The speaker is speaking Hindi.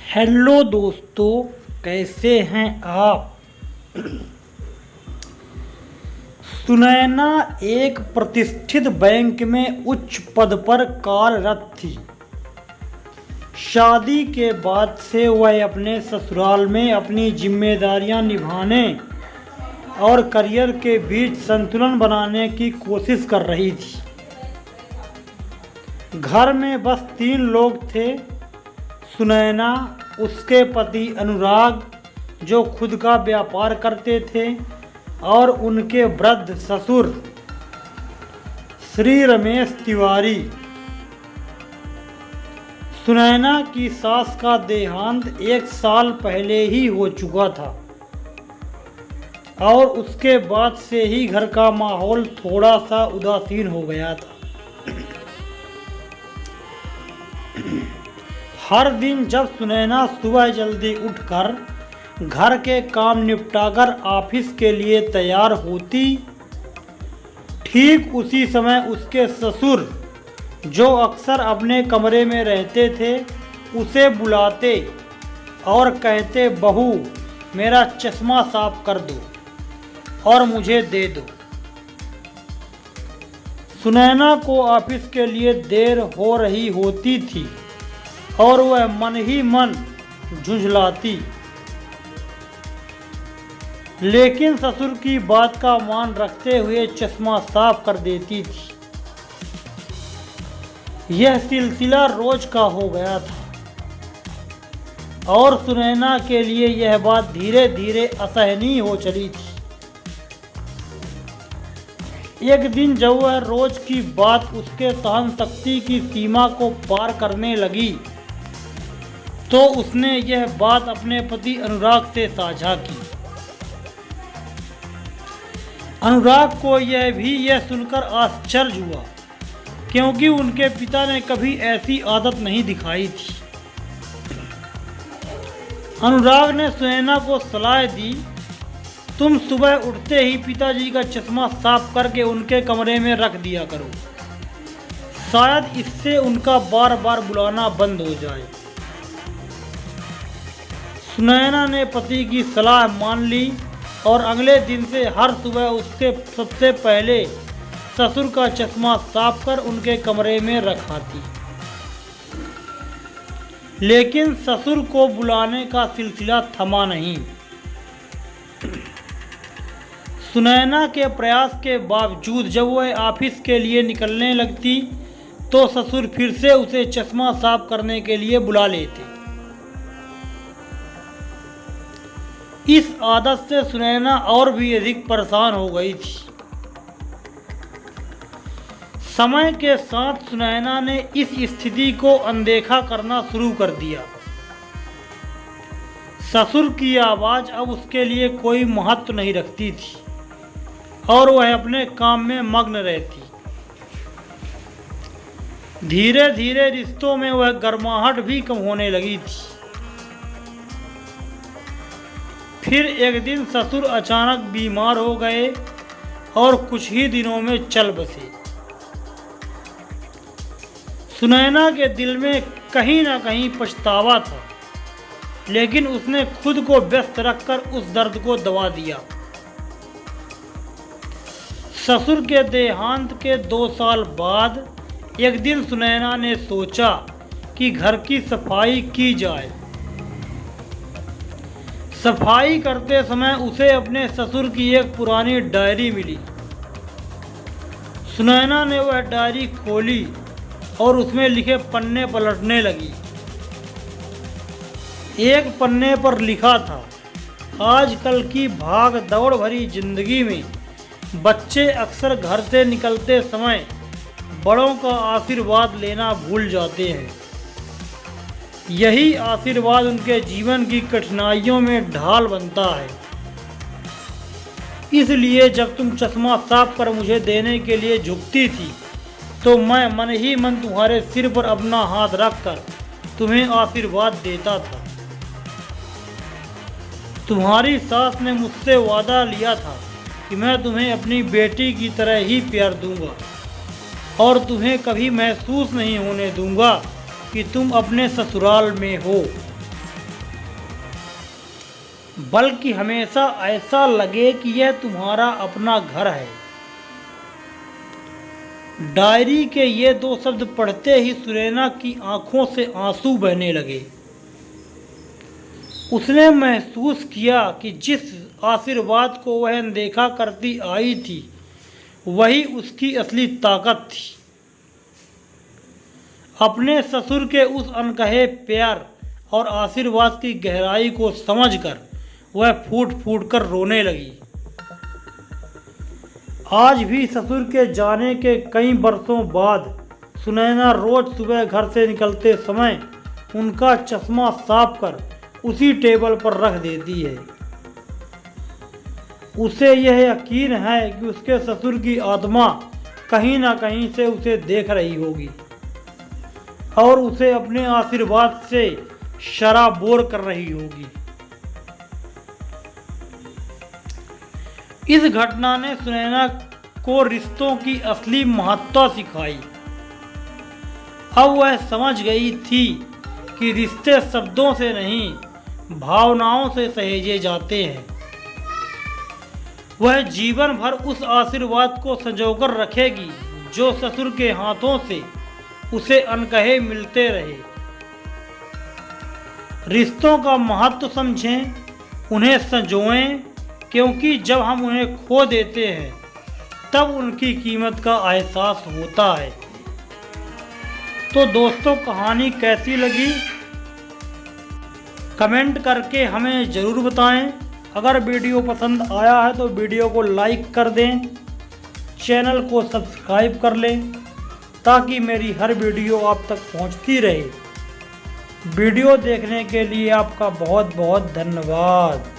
हेलो दोस्तों, कैसे हैं आप। सुनैना एक प्रतिष्ठित बैंक में उच्च पद पर कार्यरत थी। शादी के बाद से वह अपने ससुराल में अपनी जिम्मेदारियां निभाने और करियर के बीच संतुलन बनाने की कोशिश कर रही थी। घर में बस 3 लोग थे। सुनैना, उसके पति अनुराग जो खुद का व्यापार करते थे, और उनके वृद्ध ससुर श्री रमेश तिवारी। सुनैना की सास का देहांत 1 साल पहले ही हो चुका था और उसके बाद से ही घर का माहौल थोड़ा सा उदासीन हो गया था। हर दिन जब सुनैना सुबह जल्दी उठकर घर के काम निपटाकर ऑफिस के लिए तैयार होती, ठीक उसी समय उसके ससुर जो अक्सर अपने कमरे में रहते थे, उसे बुलाते और कहते, बहू मेरा चश्मा साफ कर दो और मुझे दे दो। सुनैना को ऑफिस के लिए देर हो रही होती थी और वह मन ही मन झुंझलाती, लेकिन ससुर की बात का मान रखते हुए चश्मा साफ कर देती थी। यह सिलसिला रोज का हो गया था और सुनैना के लिए यह बात धीरे धीरे असहनीय हो चली थी। एक दिन जब वह रोज की बात उसके सहन शक्ति की सीमा को पार करने लगी, तो उसने यह बात अपने पति अनुराग से साझा की। अनुराग को यह सुनकर आश्चर्य हुआ, क्योंकि उनके पिता ने कभी ऐसी आदत नहीं दिखाई थी। अनुराग ने सुनैना को सलाह दी, तुम सुबह उठते ही पिताजी का चश्मा साफ करके उनके कमरे में रख दिया करो, शायद इससे उनका बार बार बुलाना बंद हो जाए। सुनैना ने पति की सलाह मान ली और अगले दिन से हर सुबह उसके सबसे पहले ससुर का चश्मा साफ कर उनके कमरे में रखाती। लेकिन ससुर को बुलाने का सिलसिला थमा नहीं। सुनैना के प्रयास के बावजूद जब वह ऑफिस के लिए निकलने लगती, तो ससुर फिर से उसे चश्मा साफ करने के लिए बुला लेते। इस आदत से सुनैना और भी अधिक परेशान हो गई थी। समय के साथ सुनैना ने इस स्थिति को अनदेखा करना शुरू कर दिया। ससुर की आवाज़ अब उसके लिए कोई महत्व नहीं रखती थी और वह अपने काम में मग्न रहती। धीरे धीरे रिश्तों में वह गर्माहट भी कम होने लगी थी। फिर एक दिन ससुर अचानक बीमार हो गए और कुछ ही दिनों में चल बसे। सुनैना के दिल में कहीं ना कहीं पछतावा था, लेकिन उसने खुद को व्यस्त रखकर उस दर्द को दबा दिया। ससुर के देहांत के 2 साल बाद एक दिन सुनैना ने सोचा कि घर की सफाई की जाए। सफाई करते समय उसे अपने ससुर की एक पुरानी डायरी मिली। सुनैना ने वह डायरी खोली और उसमें लिखे पन्ने पलटने लगी। एक पन्ने पर लिखा था, आजकल की भाग दौड़ भरी जिंदगी में बच्चे अक्सर घर से निकलते समय बड़ों का आशीर्वाद लेना भूल जाते हैं। यही आशीर्वाद उनके जीवन की कठिनाइयों में ढाल बनता है। इसलिए जब तुम चश्मा साफ कर मुझे देने के लिए झुकती थी, तो मैं मन ही मन तुम्हारे सिर पर अपना हाथ रखकर तुम्हें आशीर्वाद देता था। तुम्हारी सास ने मुझसे वादा लिया था कि मैं तुम्हें अपनी बेटी की तरह ही प्यार दूंगा और तुम्हें कभी महसूस नहीं होने दूंगा कि तुम अपने ससुराल में हो। बल्कि हमेशा ऐसा लगे कि यह तुम्हारा अपना घर है। डायरी के ये 2 शब्द पढ़ते ही सुनैना की आंखों से आंसू बहने लगे। उसने महसूस किया कि जिस आशीर्वाद को वह अनदेखा करती आई थी वही उसकी असली ताकत थी। अपने ससुर के उस अनकहे प्यार और आशीर्वाद की गहराई को समझकर वह फूट फूट कर रोने लगी। आज भी ससुर के जाने के कई बरसों बाद सुनैना रोज सुबह घर से निकलते समय उनका चश्मा साफ कर उसी टेबल पर रख देती है। उसे यह यकीन है कि उसके ससुर की आत्मा कहीं ना कहीं से उसे देख रही होगी और उसे अपने आशीर्वाद से शराबोर कर रही होगी। इस घटना ने सुनैना को रिश्तों की असली महत्ता सिखाई। अब वह समझ गई थी कि रिश्ते शब्दों से नहीं भावनाओं से सहेजे जाते हैं। वह जीवन भर उस आशीर्वाद को संजोकर रखेगी जो ससुर के हाथों से उसे अनकहे मिलते रहे। रिश्तों का महत्व समझें, उन्हें संजोएं, क्योंकि जब हम उन्हें खो देते हैं तब उनकी कीमत का एहसास होता है। तो दोस्तों, कहानी कैसी लगी कमेंट करके हमें ज़रूर बताएं। अगर वीडियो पसंद आया है तो वीडियो को लाइक कर दें, चैनल को सब्सक्राइब कर लें ताकि मेरी हर वीडियो आप तक पहुंचती रहे। वीडियो देखने के लिए आपका बहुत बहुत धन्यवाद।